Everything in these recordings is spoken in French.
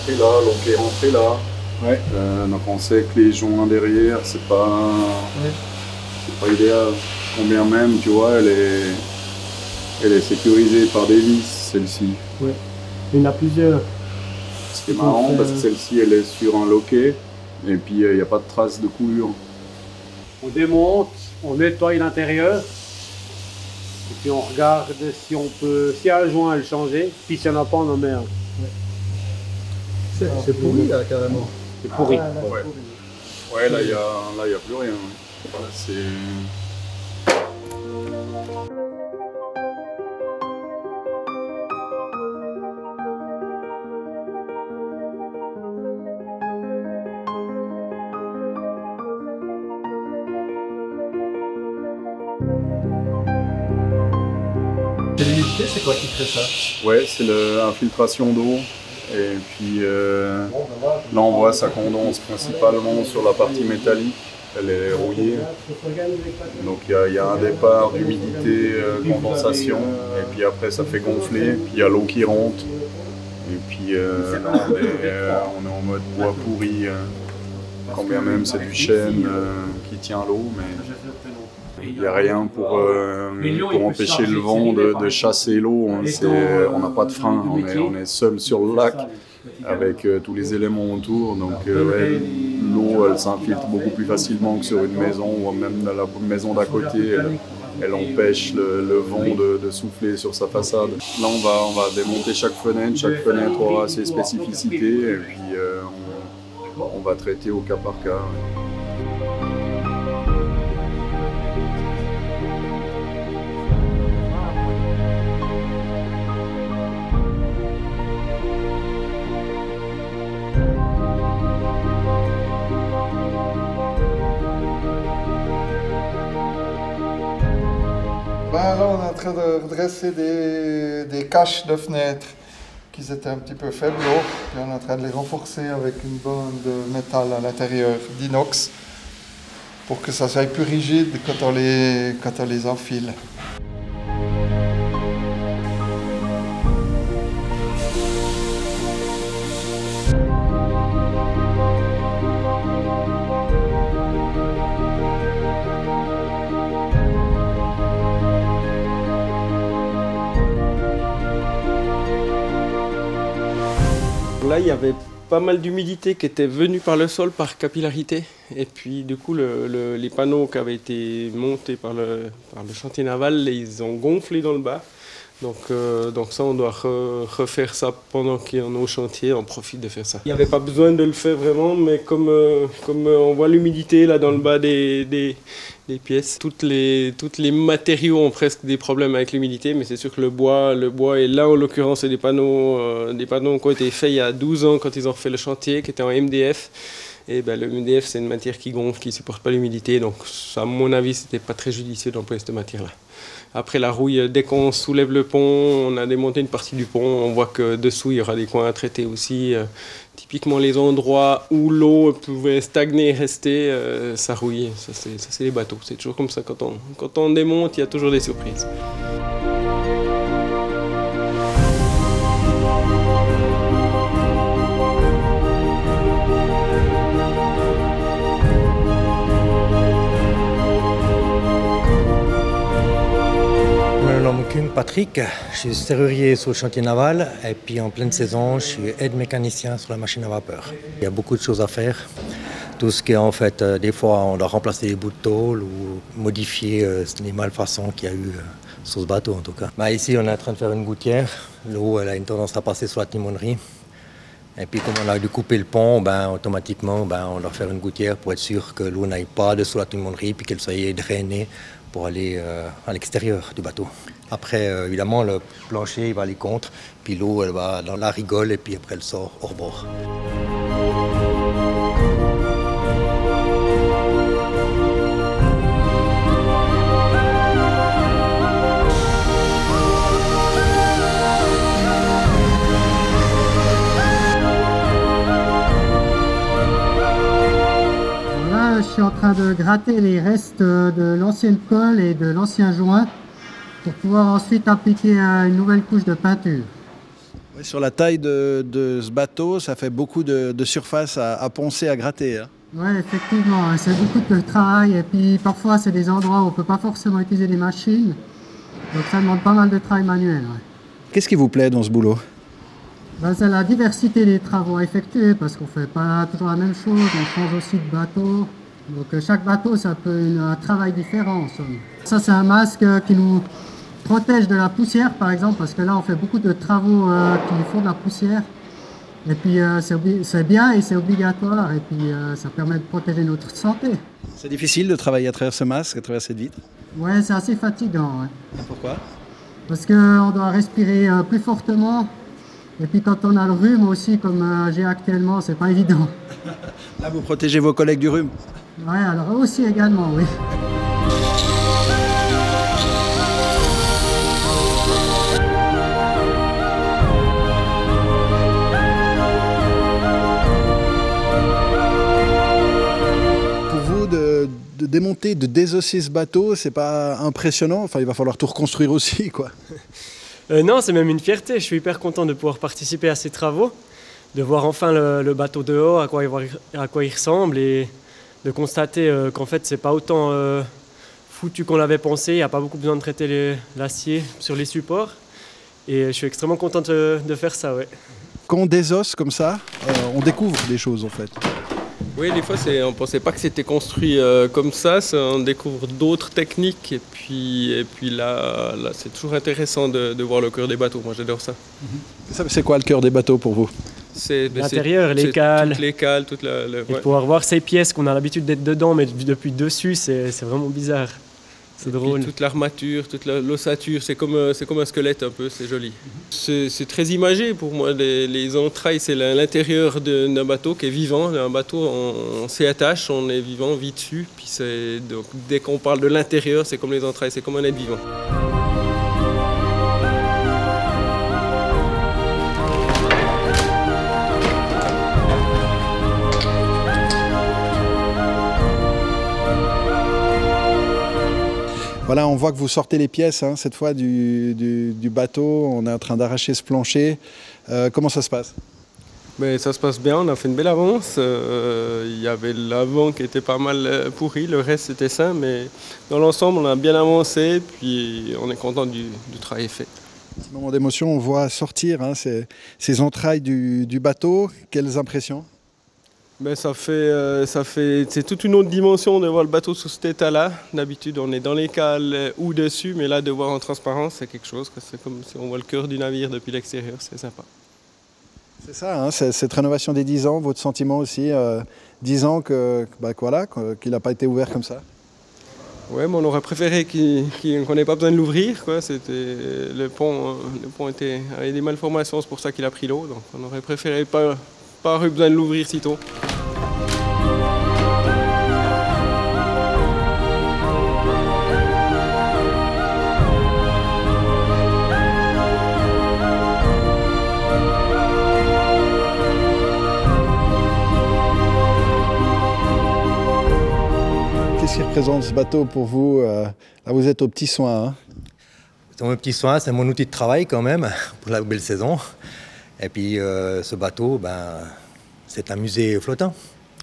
rentré là, l'eau est rentrée là. Ouais. Donc on sait que les joints derrière, c'est pas idéal. Combien même, tu vois, elle est sécurisée par des vis, celle-ci. Ouais. Il y en a plusieurs. C'est marrant parce que celle-ci, elle est sur un loquet et puis il n'y a pas de trace de coulure. On démonte, on nettoie l'intérieur et puis on regarde si on peut, s'il y a un joint à le changer, puis s'il n'y en a pas, on en met un. C'est pourri là carrément. C'est pourri. Ah, là, Ouais. Ouais, là, il y a plus rien. Voilà, c'est... L'humidité, c'est quoi qui crée ça? Ouais, c'est l'infiltration d'eau. Et puis là, on voit ça condense principalement sur la partie métallique. Elle est rouillée. Donc il y a un départ d'humidité, condensation. Et puis après, ça fait gonfler. Puis il y a l'eau qui rentre. Et puis là, on est en mode bois pourri. Quand bien même c'est du chêne qui tient l'eau. Mais il n'y a rien pour empêcher le vent de chasser l'eau. On n'a pas de frein, on est seul sur le lac avec tous les éléments autour. Donc ouais, l'eau elle s'infiltre beaucoup plus facilement que sur une maison ou même dans la maison d'à côté. Elle empêche le vent de souffler sur sa façade. Là on va démonter chaque fenêtre aura ses spécificités et puis on va traiter au cas par cas. Là, on est en train de redresser des caches de fenêtres qui étaient un petit peu faibles. Puis on est en train de les renforcer avec une bande de métal à l'intérieur, d'inox, pour que ça soit plus rigide quand on les enfile. Là, il y avait pas mal d'humidité qui était venue par le sol, par capillarité. Et puis, du coup, les panneaux qui avaient été montés par le chantier naval, ils ont gonflé dans le bas. Donc ça, on doit refaire ça pendant qu'il y en a au chantier, on profite de faire ça. Il n'y avait pas besoin de le faire vraiment, mais comme on voit l'humidité là dans le bas des pièces, toutes les matériaux ont presque des problèmes avec l'humidité, mais c'est sûr que le bois et là en l'occurrence c'est des panneaux qui ont été faits il y a 12 ans quand ils ont refait le chantier, qui étaient en MDF. Et ben, le MDF c'est une matière qui gonfle, qui ne supporte pas l'humidité, donc à mon avis c'était pas très judicieux d'employer cette matière-là. Après la rouille, dès qu'on soulève le pont, on a démonté une partie du pont, on voit que dessous il y aura des coins à traiter aussi. Typiquement les endroits où l'eau pouvait stagner et rester, ça rouille. Ça c'est les bateaux, c'est toujours comme ça, quand on démonte, il y a toujours des surprises. Je m'occupe Patrick, je suis serrurier sur le chantier naval et puis en pleine saison, je suis aide-mécanicien sur la machine à vapeur. Il y a beaucoup de choses à faire. Tout ce qui est en fait, des fois on doit remplacer les bouts de tôle ou modifier les malfaçons qu'il y a eu sur ce bateau en tout cas. Ici on est en train de faire une gouttière, l'eau elle a une tendance à passer sur la timonerie. Et puis comme on a dû couper le pont, automatiquement on doit faire une gouttière pour être sûr que l'eau n'aille pas dessous la timonerie puis qu'elle soit drainée pour aller à l'extérieur du bateau. Après, évidemment, le plancher il va aller contre, puis l'eau elle va dans la rigole et puis après elle sort hors bord. Là, je suis en train de gratter les restes de l'ancienne colle et de l'ancien joint pour pouvoir ensuite appliquer une nouvelle couche de peinture. Ouais, sur la taille de ce bateau, ça fait beaucoup de surface à poncer, à gratter. Hein. Oui, effectivement, c'est beaucoup de travail et puis parfois c'est des endroits où on ne peut pas forcément utiliser des machines. Donc ça demande pas mal de travail manuel. Ouais. Qu'est-ce qui vous plaît dans ce boulot? Ben, c'est la diversité des travaux à effectuer parce qu'on ne fait pas toujours la même chose, on change aussi de bateau. Donc chaque bateau, c'est un peu un travail différent en somme. Ça, c'est un masque qui nous protège de la poussière par exemple, parce que là on fait beaucoup de travaux qui font de la poussière. Et puis c'est bien et c'est obligatoire et puis ça permet de protéger notre santé. C'est difficile de travailler à travers ce masque, à travers cette vitre? Ouais, c'est assez fatigant. Ouais. Pourquoi? Parce qu'on doit respirer plus fortement. Et puis quand on a le rhume aussi, comme j'ai actuellement, c'est pas évident. Là, vous protégez vos collègues du rhume? Ouais, alors eux aussi également, oui. Pour vous, de démonter, de désosser ce bateau, c'est pas impressionnant? Enfin, il va falloir tout reconstruire aussi, quoi. Non, c'est même une fierté. Je suis hyper content de pouvoir participer à ces travaux, de voir enfin le bateau de haut, à quoi il ressemble et de constater qu'en fait, c'est pas autant foutu qu'on l'avait pensé. Il n'y a pas beaucoup besoin de traiter l'acier sur les supports. Et je suis extrêmement content de faire ça, ouais. Quand on désosse comme ça, on découvre des choses en fait. Oui, des fois, on ne pensait pas que c'était construit comme ça. On découvre d'autres techniques. Et puis là c'est toujours intéressant de voir le cœur des bateaux. Moi, j'adore ça. C'est quoi le cœur des bateaux pour vous? L'intérieur, les cales. Toutes les cales, Et pouvoir voir ces pièces qu'on a l'habitude d'être dedans, mais depuis dessus, c'est vraiment bizarre. C'est drôle. Toute l'armature, toute l'ossature, c'est comme un squelette un peu, c'est joli. C'est très imagé pour moi. Les entrailles, c'est l'intérieur d'un bateau qui est vivant. Un bateau, on s'y attache, on est vivant, on vit dessus. Puis donc, dès qu'on parle de l'intérieur, c'est comme les entrailles, c'est comme un être vivant. Voilà, on voit que vous sortez les pièces, hein, cette fois du bateau. On est en train d'arracher ce plancher. Comment ça se passe? Mais ça se passe bien, on a fait une belle avance. Il y avait l'avant qui était pas mal pourri, le reste c'était sain, mais dans l'ensemble on a bien avancé, puis on est content du travail fait. Petit moment d'émotion, on voit sortir hein, ces entrailles du bateau. Quelles impressions? Ben c'est toute une autre dimension de voir le bateau sous cet état-là. D'habitude, on est dans les cales ou dessus, mais là, de voir en transparence, c'est quelque chose. C'est comme si on voit le cœur du navire depuis l'extérieur, c'est sympa. C'est ça, hein, cette rénovation des 10 ans, votre sentiment aussi, 10 ans qu'il n'a pas été ouvert comme ça? Ouais, mais on aurait préféré qu'on n'ait pas besoin de l'ouvrir. Le pont avait des malformations, c'est pour ça qu'il a pris l'eau. Donc on aurait préféré pas eu besoin de l'ouvrir si tôt. Qu'est-ce qui représente ce bateau pour vous? Là, vous êtes aux petits soins. Hein? C'est mon petit soin, c'est mon outil de travail quand même pour la belle saison. Et puis ce bateau, c'est un musée flottant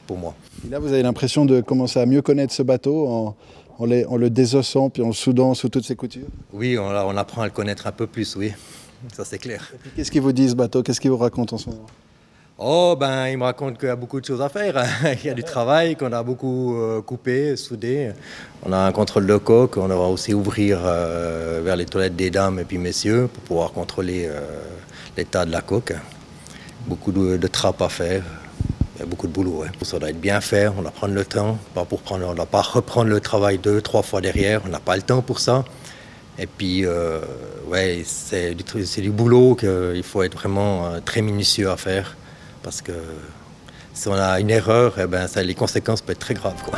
pour moi. Et là, vous avez l'impression de commencer à mieux connaître ce bateau en le désossant puis en le soudant sous toutes ses coutures? Oui, on apprend à le connaître un peu plus, oui. Ça, c'est clair. Et puis, qu'est-ce qu'il vous dit ce bateau? Qu'est-ce qu'il vous raconte en ce moment? Oh, il me raconte qu'il y a beaucoup de choses à faire. Il y a du travail, qu'on a beaucoup coupé, soudé. On a un contrôle de coque, on va aussi ouvrir vers les toilettes des dames et puis messieurs pour pouvoir contrôler l'état de la coque. Beaucoup de trappes à faire, il y a beaucoup de boulot. Ouais. Ça doit être bien fait, on doit prendre le temps, on ne doit pas reprendre le travail 2-3 fois derrière, on n'a pas le temps pour ça. Et puis, c'est du boulot qu'il faut être vraiment très minutieux à faire, parce que si on a une erreur, les conséquences peuvent être très graves, quoi.